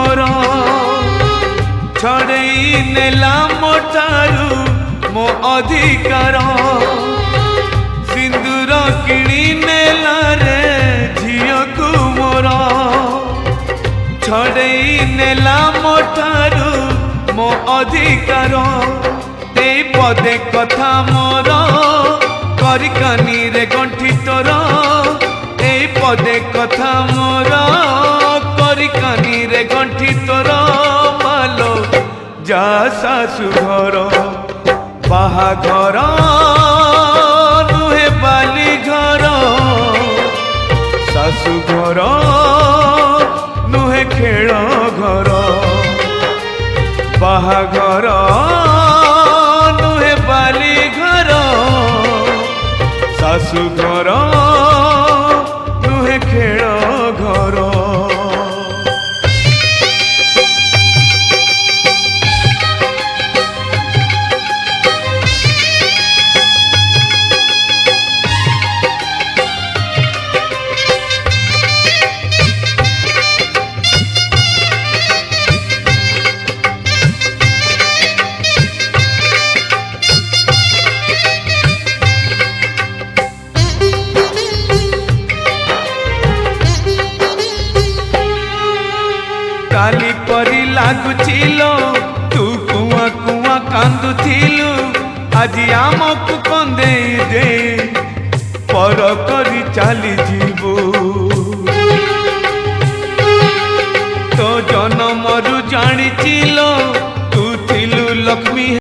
घर छड़ई नेला मोठारू मो अधिकार सिंदूर किणी नेला रे झियो को मोर छड़ई नेला मोठारू मो अधिकार ते पदे कथा मोर करिकानी रे गंठी तोर ए पदे कथा मोर करिकानी रे गंठी तोर मालो जा सासु घर बाहाघर नुहे बाली घर सासु घर नुहे खेल घर बाहाघर नुहे बाली घर सासु घर नुहे खेल घर। काली परी लागुचिलो तू कुआ कुआ कांदुथिलु आज आमकु